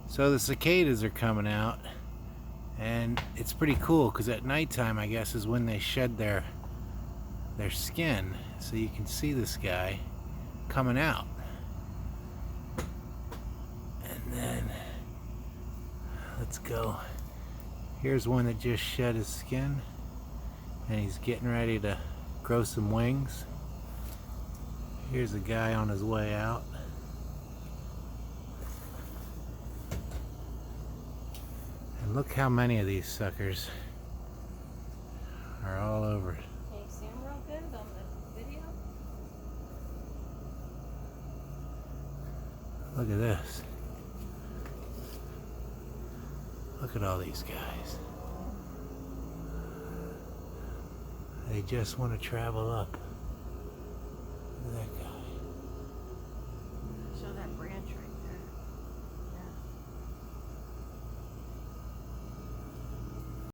So the cicadas are coming out, and it's pretty cool because at nighttime, I guess, is when they shed their skin, so you can see this guy coming out. And then let's go. Here's one that just shed his skin, and he's getting ready to grow some wings. Here's a guy on his way out. And look how many of these suckers are all over. Can you see them real good on the video? Look at this. Look at all these guys. They just want to travel up. Look at that